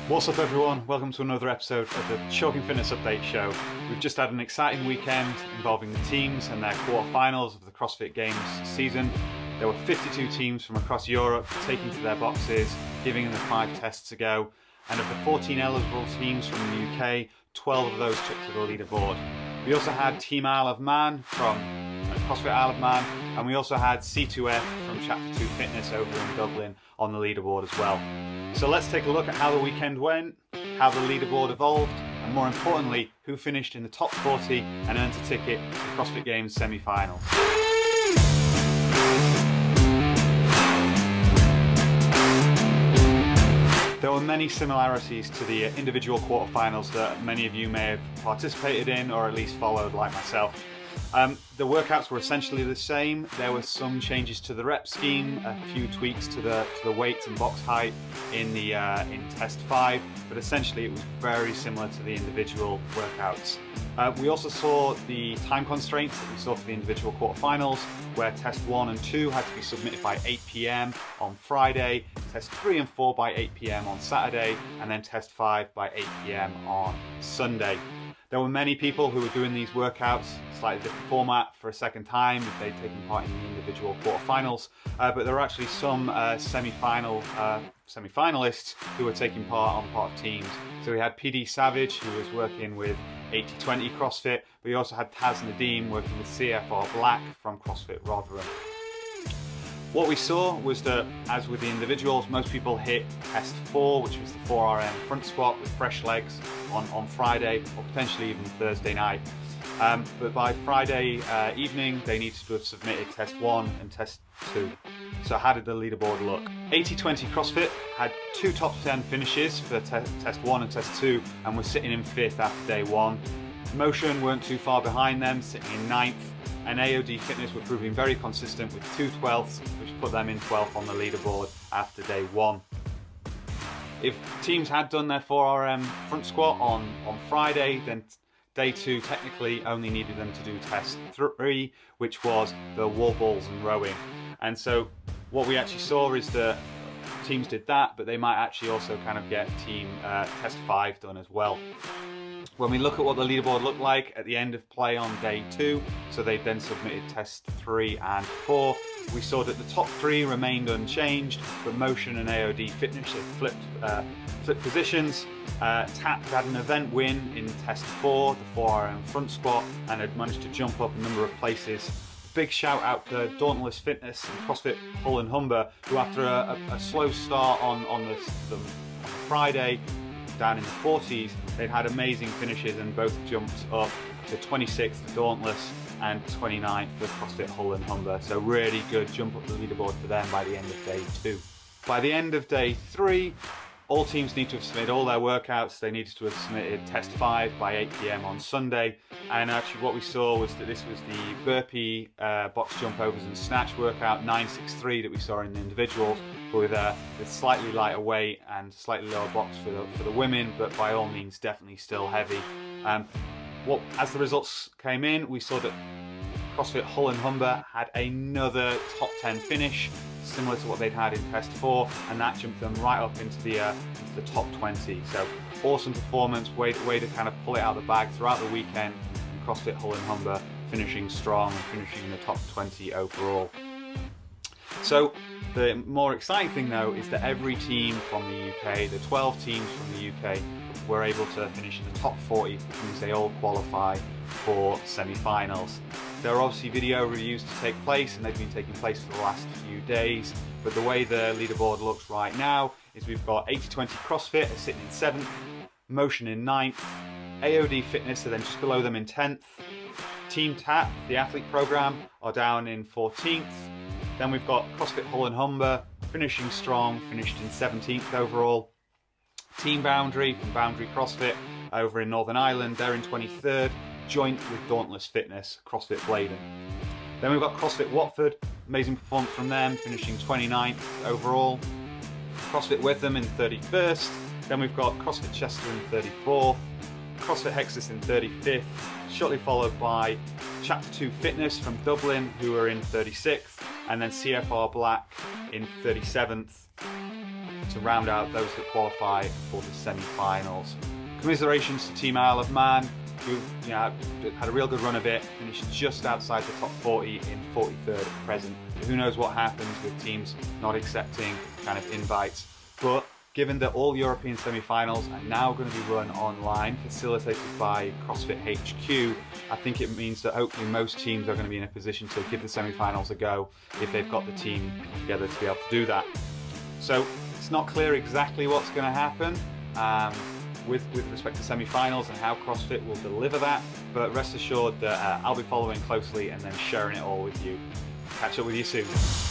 What's up everyone, welcome to another episode of the Chalking Fitness Update Show. We've just had an exciting weekend involving the teams and their quarterfinals of the CrossFit Games season. There were 52 teams from across Europe taking to their boxes, giving them the 5 tests to go. And of the 14 eligible teams from the UK, 12 of those took to the leaderboard. We also had Team Isle of Man from CrossFit Isle of Man, and we also had C2F from Chapter 2 Fitness over in Dublin on the leaderboard as well. So let's take a look at how the weekend went, how the leaderboard evolved, and more importantly, who finished in the top 40 and earned a ticket to the CrossFit Games semi-finals. There were many similarities to the individual quarterfinals that many of you may have participated in or at least followed like myself. The workouts were essentially the same. There were some changes to the rep scheme, a few tweaks to the weights and box height in test 5, but essentially it was very similar to the individual workouts. We also saw the time constraints that we saw for the individual quarterfinals, where test 1 and 2 had to be submitted by 8 PM on Friday, test 3 and 4 by 8 PM on Saturday, and then test 5 by 8 PM on Sunday. There were many people who were doing these workouts, slightly different format for a second time if they'd taken part in the individual quarterfinals, but there were actually some semi-finalists who were taking part on part of teams. So we had PD Savage, who was working with 80/20 CrossFit, but we also had Taz Nadeem working with CFR Black from CrossFit Rotherham. What we saw was that, as with the individuals, most people hit test 4, which was the 4RM front squat with fresh legs on Friday or potentially even Thursday night. But by Friday evening, they needed to have submitted test 1 and test 2. So how did the leaderboard look? 80/20 CrossFit had 2 top 10 finishes for test 1 and test 2 and was sitting in 5th after day 1. Motion weren't too far behind them, sitting in 9th. And AOD Fitness were proving very consistent with 2 12ths, which put them in 12th on the leaderboard after day 1. If teams had done their 4RM front squat on Friday, then day 2 technically only needed them to do test 3, which was the wall balls and rowing. And so what we actually saw is that teams did that, but they might actually also kind of get team test 5 done as well. When we look at what the leaderboard looked like at the end of play on day 2, so they then submitted test 3 and 4, we saw that the top 3 remained unchanged, but Motion and AOD Fitness had flipped positions. TAP had an event win in test 4, the 4RM front squat, and had managed to jump up a number of places. Big shout out to Dauntless Fitness and CrossFit Hull and Humber, who after a slow start on the Friday, down in the 40s, they'd had amazing finishes and both jumped up to 26th for Dauntless and 29th for CrossFit Hull and Humber. So really good jump up the leaderboard for them by the end of day 2. By the end of day 3, all teams need to have submitted all their workouts. They needed to have submitted test 5 by 8 PM on Sunday. And actually what we saw was that this was the burpee, box jump overs and snatch workout 963 that we saw in the individuals, but with slightly lighter weight and slightly lower box for the women, but by all means definitely still heavy. As the results came in, we saw that CrossFit Hull and Humber had another top 10 finish, similar to what they'd had in test 4, and that jumped them right up into the top 20. So awesome performance, way to kind of pull it out of the bag throughout the weekend. And CrossFit Hull and Humber finishing strong and finishing in the top 20 overall. So the more exciting thing though is that every team from the UK, the 12 teams from the UK, were able to finish in the top 40, which means they all qualify for semi-finals. There are obviously video reviews to take place, and they've been taking place for the last few days, but the way the leaderboard looks right now is we've got 80/20 CrossFit sitting in 7th, Motion in 9th, AOD Fitness are then just below them in 10th, Team TAP, the athlete program, are down in 14th, then we've got CrossFit Hull and Humber finishing strong, finished in 17th overall, Team Boundary from Boundary CrossFit over in Northern Ireland, they're in 23rd, joint with Dauntless Fitness, CrossFit Bladen. Then we've got CrossFit Watford, amazing performance from them, finishing 29th overall. CrossFit Witham in 31st. Then we've got CrossFit Chester in 34th, CrossFit Hexus in 35th, shortly followed by Chapter 2 Fitness from Dublin, who are in 36th, and then CFR Black in 37th. to round out those that qualify for the semi-finals. Commiserations to Team Isle of Man, who had a real good run of it, finished just outside the top 40 in 43rd at present. Who knows what happens with teams not accepting kind of invites, but given that all European semi-finals are now going to be run online, facilitated by CrossFit HQ, I think it means that hopefully most teams are going to be in a position to give the semi-finals a go if they've got the team together to be able to do that. So it's not clear exactly what's going to happen with respect to semi-finals and how CrossFit will deliver that, but rest assured that I'll be following closely and then sharing it all with you. Catch up with you soon.